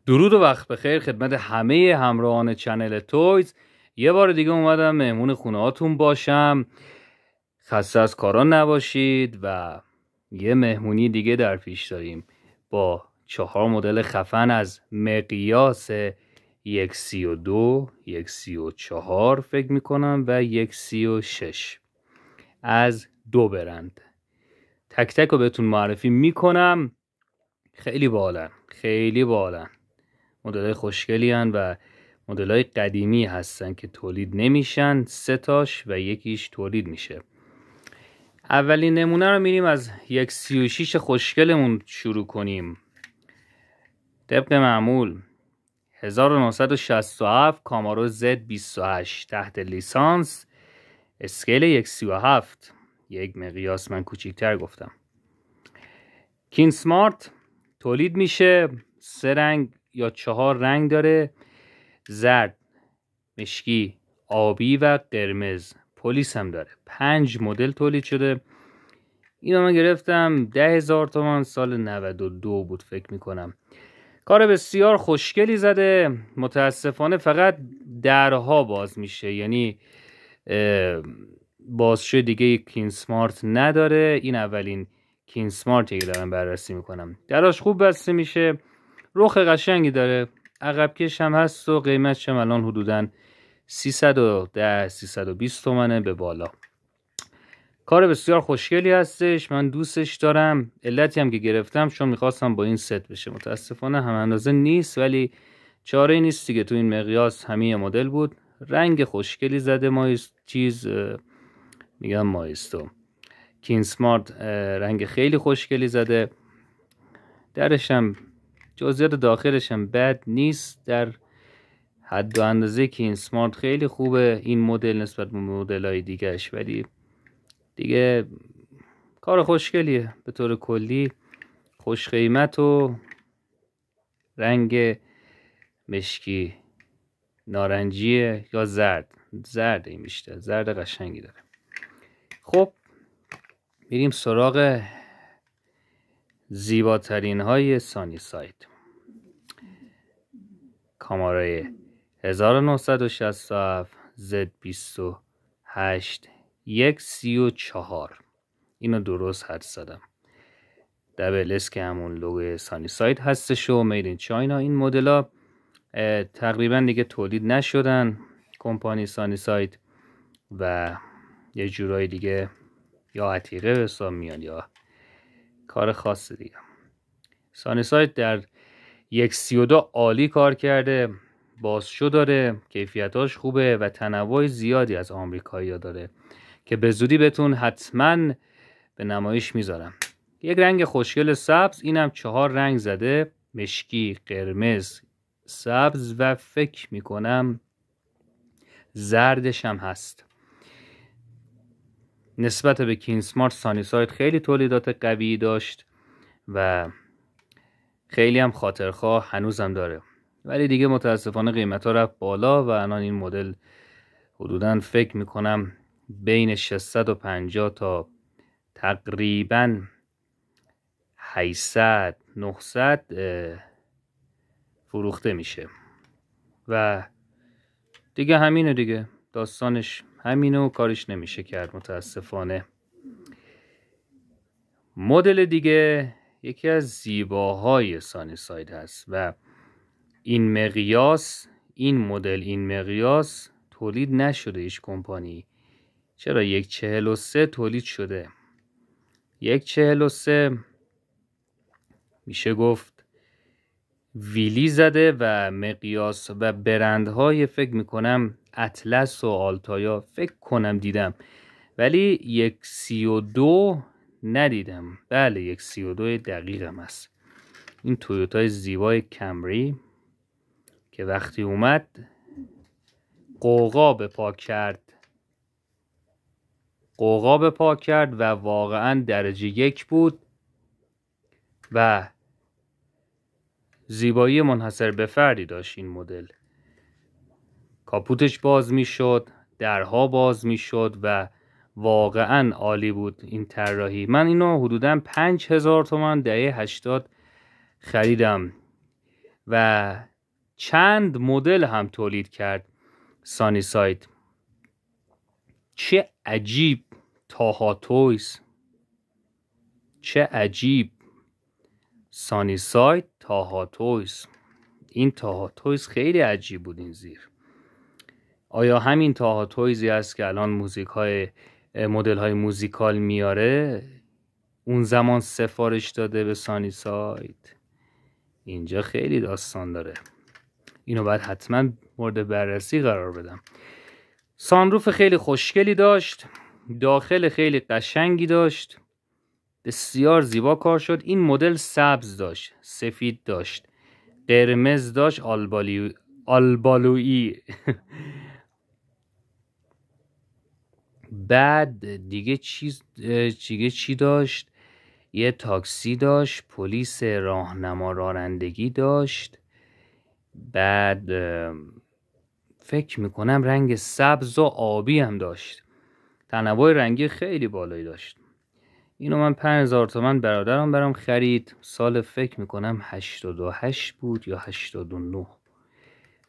درود و وقت بخیر خدمت همه همراهان چنل تویز. یه بار دیگه اومدم مهمون خونه هاتون باشم. خسته از کاران نباشید و یه مهمونی دیگه در پیش داریم با 4 مدل خفن از مقیاس 132 134 فکر میکنم و 136 از 2 برند. تک تک رو بهتون معرفی میکنم. خیلی بالن مدل‌های خوشگلی هن و مدل‌های قدیمی هستن که تولید نمیشن، 3 تاش و یکیش تولید میشه. اولین نمونه رو میریم از 136 خوشگلمون شروع کنیم. طبق معمول 1967 کامارو Z28 تحت لیسانس، اسکیل 137، یک مقیاس من کوچیک‌تر گفتم. کین سمارت تولید میشه، 3 رنگ یا 4 رنگ داره: زرد، مشکی، آبی و قرمز. پلیس هم داره. 5 مدل تولید شده. اینو من گرفتم 10,000 تومان، سال 92 بود فکر میکنم. کار بسیار خوشگلی زده. متاسفانه فقط درها باز میشه، یعنی بازشوی دیگه کین سمارت نداره. این اولین کین سمارتی که دارم بررسی میکنم. دراش خوب بسته میشه، رخ قشنگی داره، عقب کش هم هست و قیمتش هم الان حدوداً 310-320 تومنه به بالا. کار بسیار خوشگلی هستش، من دوستش دارم. علتی هم که گرفتم چون میخواستم با این ست بشه. متاسفانه هم اندازه نیست، ولی چاره نیست دیگه، تو این مقیاس همه مدل بود. رنگ خوشگلی زده، مایستو کین سمارت رنگ خیلی خوشگلی زده. درش هم جزئیات داخلش هم بد نیست، در حد و اندازه کین سمارت خیلی خوبه این مدل نسبت به مدل‌های دیگه‌اش، ولی دیگه کار خوشگلیه. به طور کلی خوش قیمت و رنگ مشکی نارنجی یا زرد این بیشتر زرد قشنگی داره. خب میریم سراغ زیباترین های سانی ساید. کامارای 1967 Z28 134. اینو درست حد زدم. دبل اس که همون لوگوی سانی ساید هستش و مید این چاینا. این مدل ها تقریبا دیگه تولید نشدن، کمپانی سانی ساید، و یه جورای دیگه یا عتیقه به حساب میان یا کار خاص دیگه. سانی ساید در 132 عالی کار کرده، بازشو داره، کیفیتاش خوبه و تنوع زیادی از آمریکایی‌ها داره که به زودی بهتون حتما به نمایش میذارم. یک رنگ خوشگل سبز، اینم 4 رنگ زده: مشکی، قرمز، سبز و فکر میکنم زردش هم هست. نسبت به کین سمارت سانی ساید خیلی تولیدات قوی داشت و خیلی هم خاطرخواه هنوزم داره، ولی دیگه متاسفانه قیمت ها رفت بالا و الان این مدل حدوداً فکر میکنم بین 650 تا تقریباً 800-900 فروخته میشه و دیگه همینه دیگه، داستانش همینه و کارش نمیشه کرد متاسفانه. مدل دیگه یکی از زیباهای سانی ساید هست و این مقیاس تولید نشده هیچ کمپانی. چرا 143 تولید شده؟ 143 میشه گفت ویلی زده و مقیاس و برندهای فکر میکنم اطلس و آلتایا فکر کنم دیدم، ولی 132 ندیدم. بله 132 دقیقم هست. این تویوتای زیبای کمری که وقتی اومد قوقا به پا کرد و واقعا درجه 1 بود و زیبایی منحصر به فردی داشت. این مدل کاپوتش باز می شد، درها باز می شد و واقعا عالی بود این طراحی. من اینو حدوداً 5,000 تومان دهه 80 خریدم و چند مدل هم تولید کرد سانی ساید. چه عجیب تاها تویز، چه عجیب سانی ساید تاها تویز. این تاها تویز خیلی عجیب بود این زیر. آیا همین تاها تویزی است که الان مدل های موزیکال میاره اون زمان سفارش داده به سانی ساید؟ اینجا خیلی داستان داره، اینو باید حتما مورد بررسی قرار بدم. سانروف خیلی خوشگلی داشت، داخل خیلی قشنگی داشت، بسیار زیبا کار شد. این مدل سبز داشت، سفید داشت، قرمز داشت، آلبالویی بعد دیگه چی داشت؟ یه تاکسی داشت، پلیس راهنما رانندگی داشت، بعد فکر میکنم رنگ سبز و آبی هم داشت. تنوع رنگی خیلی بالایی داشت. اینو من 5000 تومان برادرم برام خرید. سال فکر میکنم 88 بود یا 89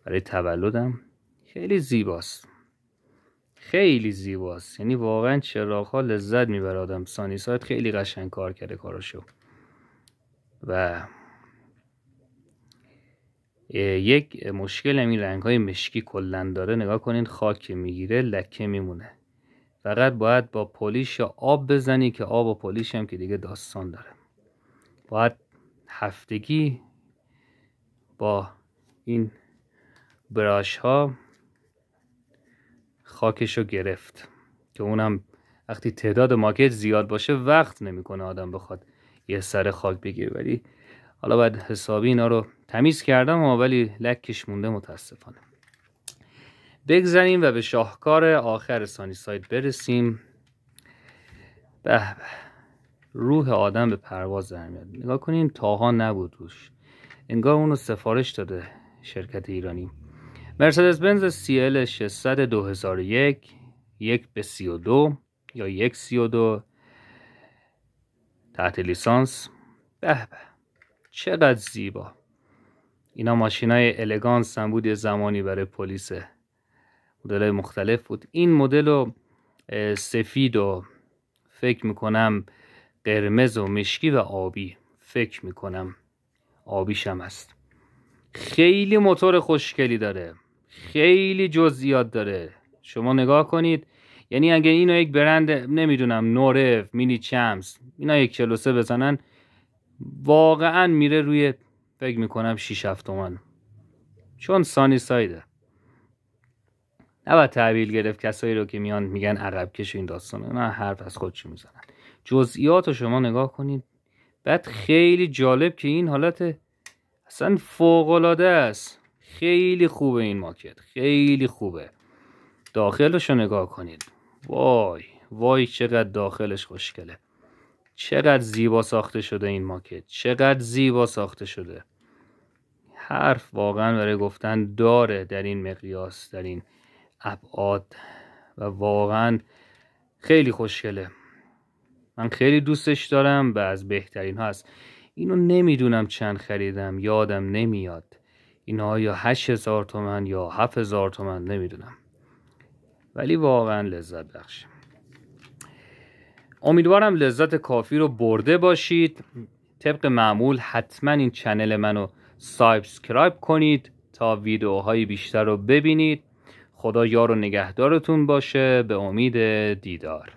برای تولدم. خیلی زیباست، خیلی زیباست، یعنی واقعا چراغ‌ها لذت میبره آدم. سانی ساید خیلی قشنگ کار کرده کاراشو. و یک مشکل همین رنگ‌های مشکی کلن داره، نگاه کنین خاک میگیره لکه میمونه. فقط باید با پلیش یا آب بزنی که آب و پلیش هم که دیگه داستان داره. باید هفتگی با این براش ها خاکشو گرفت که اونم وقتی تعداد ماکت زیاد باشه وقت نمیکنه آدم بخواد یه سر خاک بگیره. ولی حالا باید حسابی اینا رو تمیز کردم ولی لکش مونده متاسفانه. بگذاریم و به شاهکار آخر سانی ساید برسیم. به به، روح آدم به پرواز در میاد. نگاه کنین تاها نبود روش، انگار اونو سفارش داده شرکت ایرانی. مرسدس بنز CL 600 2001 1/32 یا 1/32 تحت لیسانس. به به چقدر زیبا. اینا ماشینای الگانس هم بود یه زمانی برای پلیس، مدل مختلف بود. این مدل سفید و فکر میکنم قرمز و مشکی و آبی، فکر میکنم آبیش هم هست. خیلی موتور خوشگلی داره، خیلی جزئیات داره. شما نگاه کنید، یعنی اگه اینو یک برند نمیدونم نورف، مینی چمس، اینا 1.43 بزنن واقعا میره روی فکر میکنم 6-7 تومن، چون سانی سایده. نباید تحویل گرفت کسایی رو که میان میگن عقب کش این داستانه، نه حرف از خودشون میزنن. جزئیات رو شما نگاه کنید. بعد خیلی جالب که این حالت اصلا فوق‌العاده است. خیلی خوبه این ماکت، خیلی خوبه. داخلش رو نگاه کنید. وای وای چقدر داخلش خوشگله، چقدر زیبا ساخته شده این ماکت، چقدر زیبا ساخته شده. حرف واقعا برای گفتن داره در این مقیاس، در این ابعاد، و واقعا خیلی خوشگله. من خیلی دوستش دارم و از بهترین ها هست. اینو نمیدونم چند خریدم، یادم نمیاد. اینها یا 8000 تومان یا 7000 تومان نمیدونم، ولی واقعا لذت بخش. امیدوارم لذت کافی رو برده باشید. طبق معمول حتما این چنل منو سابسکرایب کنید تا ویدیوهای بیشتر رو ببینید. خدا یار و نگهدارتون باشه. به امید دیدار.